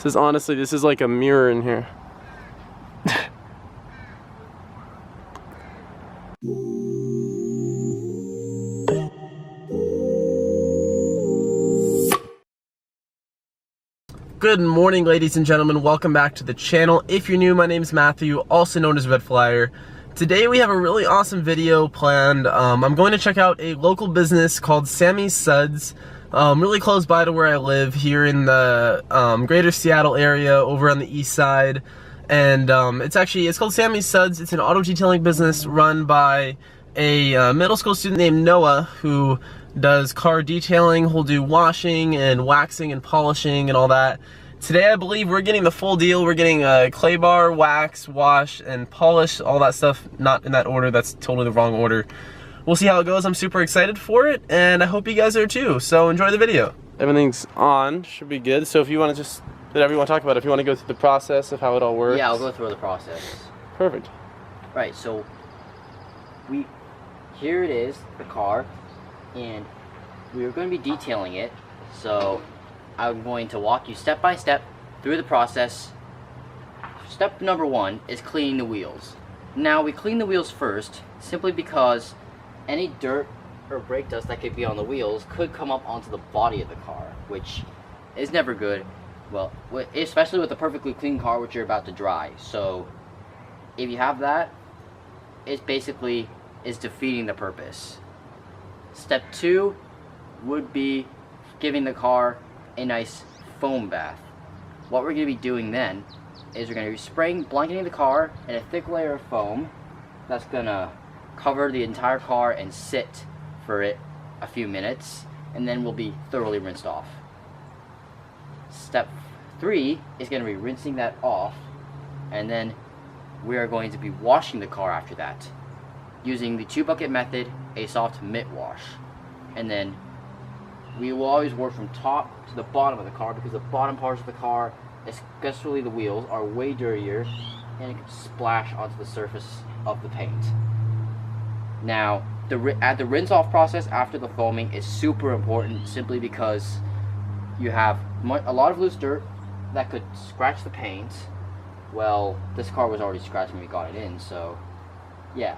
This is honestly, this is like a mirror in here. Good morning, ladies and gentlemen. Welcome back to the channel. If you're new, my name is Matthew, also known as RedFlyer. Today we have a really awesome video planned. I'm going to check out a local business called Sammie's Suds, really close by to where I live here in the greater Seattle area over on the east side. And it's called Sammie's Suds. It's an auto detailing business run by a middle school student named Noah who does car detailing. He'll do washing and waxing and polishing and all that. Today I believe we're getting the full deal. We're getting clay bar, wax, wash, and polish, all that stuff. Not in that order, that's totally the wrong order. We'll see how it goes. I'm super excited for it, and I hope you guys are too, so enjoy the video. Everything's on, should be good. So if you want to just, whatever you want to talk about, if you want to go through the process of how it all works. Yeah, I'll go through the process. Perfect. Right, so here it is, the car, and we're going to be detailing it. So I'm going to walk you step by step through the process. Step number one is cleaning the wheels. Now we clean the wheels first simply because any dirt or brake dust that could be on the wheels could come up onto the body of the car, which is never good. Well, especially with a perfectly clean car which you're about to dry. So if you have that, it basically is defeating the purpose. Step two would be giving the car a nice foam bath. What we're going to be doing then is we're going to be spraying, blanketing the car in a thick layer of foam that's going to cover the entire car and sit for it a few minutes, and then we'll be thoroughly rinsed off. Step three is going to be rinsing that off, and then we are going to be washing the car after that using the 2-bucket method, a soft mitt wash. And then we will always work from top to the bottom of the car because the bottom parts of the car, especially the wheels, are way dirtier and it can splash onto the surface of the paint. Now, the rinse off process after the foaming is super important simply because you have a lot of loose dirt that could scratch the paint. Well, this car was already scratched when we got it in, so yeah.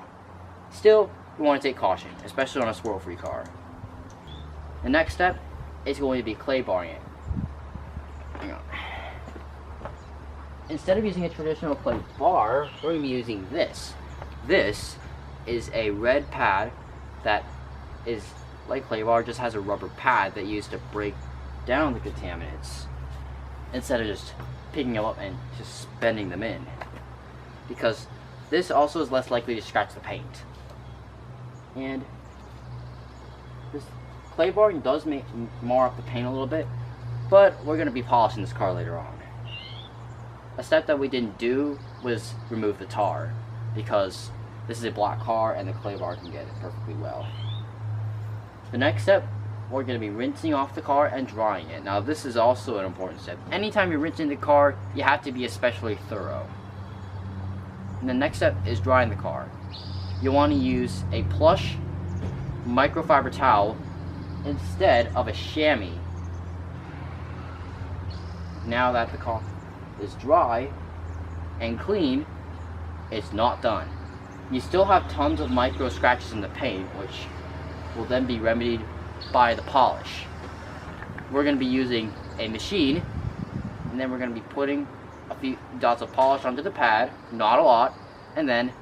Still, you want to take caution, especially on a swirl-free car. The next step is going to be clay barring it. Hang on. Instead of using a traditional clay bar, we're going to be using this. This is a red pad that is like clay bar, just has a rubber pad that you use to break down the contaminants instead of just picking them up and just bending them in. Because this also is less likely to scratch the paint. And this clay barring does mar up the paint a little bit, but we're going to be polishing this car later on. A step that we didn't do was remove the tar, because this is a black car and the clay bar can get it perfectly well. The next step, we're going to be rinsing off the car and drying it. Now this is also an important step. Anytime you're rinsing the car, you have to be especially thorough. And the next step is drying the car. You'll want to use a plush microfiber towel instead of a chamois. Now that the car is dry and clean, it's not done. You still have tons of micro scratches in the paint, which will then be remedied by the polish. We're going to be using a machine, and then we're going to be putting a few dots of polish onto the pad, not a lot, and then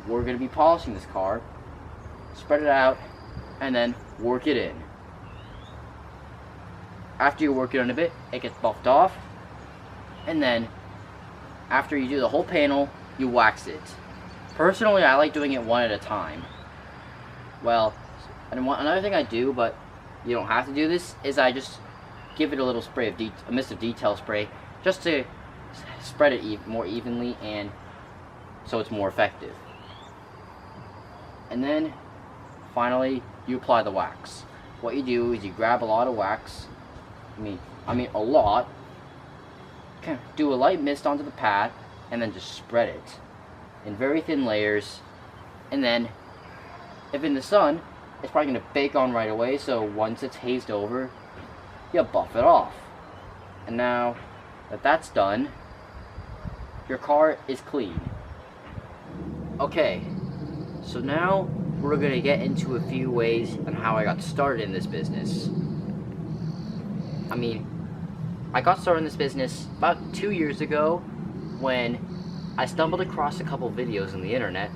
we're going to be polishing this car, spread it out, and then work it in. After you work it in a bit, it gets buffed off, and then after you do the whole panel, you wax it. Personally, I like doing it one at a time. Well, another thing I do, but you don't have to do this, is I just give it a little spray of a mist of detail spray, just to spread it more evenly and so it's more effective. And then finally you apply the wax. What you do is you grab a lot of wax, I mean a lot, kind of do a light mist onto the pad and then just spread it in very thin layers, and then if in the sun, it's probably going to bake on right away, so once it's hazed over, you buff it off. And now that's done, your car is clean. Okay, so now we're going to get into a few ways on how I got started in this business. I mean, I got started in this business about 2 years ago when I stumbled across a couple videos on the internet,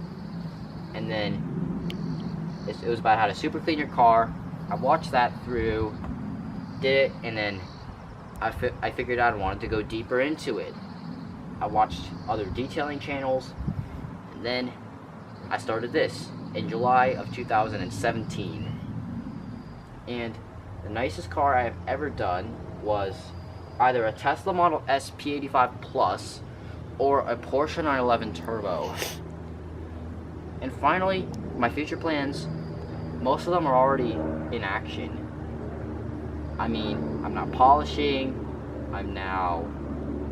and then it was about how to super clean your car. I watched that through, did it, and then I figured out I wanted to go deeper into it. I watched other detailing channels, and then I started this in July of 2017. And the nicest car I have ever done was either a Tesla Model S P85 Plus or a Porsche 911 Turbo. And finally, my future plans, most of them are already in action. I mean, I'm now polishing, I'm now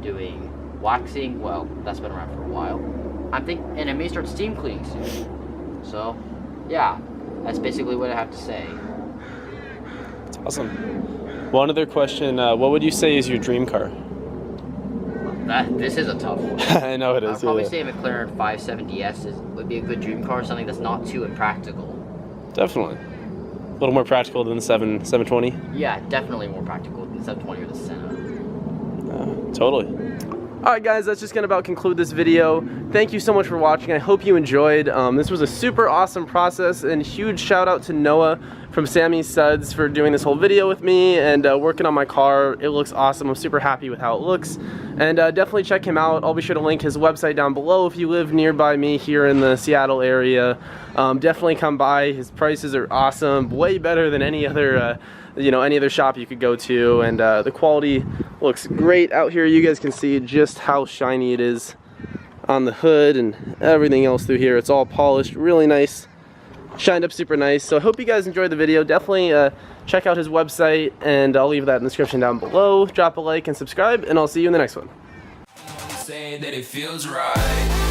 doing waxing. Well, that's been around for a while. And I may start steam cleaning soon. So, yeah, that's basically what I have to say. That's awesome. One other question, what would you say is your dream car? This is a tough one. I know it is. I'd probably say a McLaren 570S would be a good dream car, something that's not too impractical. Definitely. A little more practical than the 720? Yeah, definitely more practical than the 720 or the Senna. Totally. Alright guys, that's just going to about conclude this video. Thank you so much for watching. I hope you enjoyed. This was a super awesome process, and huge shout out to Noah from Sammie's Suds for doing this whole video with me and working on my car. It looks awesome. I'm super happy with how it looks. And definitely check him out. I'll be sure to link his website down below if you live nearby me here in the Seattle area. Definitely come by. His prices are awesome. Way better than any other any other shop you could go to, and the quality looks great out here. You guys can see just how shiny it is on the hood and everything else through here. It's all polished, really nice, shined up super nice. So I hope you guys enjoyed the video. Definitely check out his website, and I'll leave that in the description down below. Drop a like and subscribe, and I'll see you in the next one. Saying that it feels right.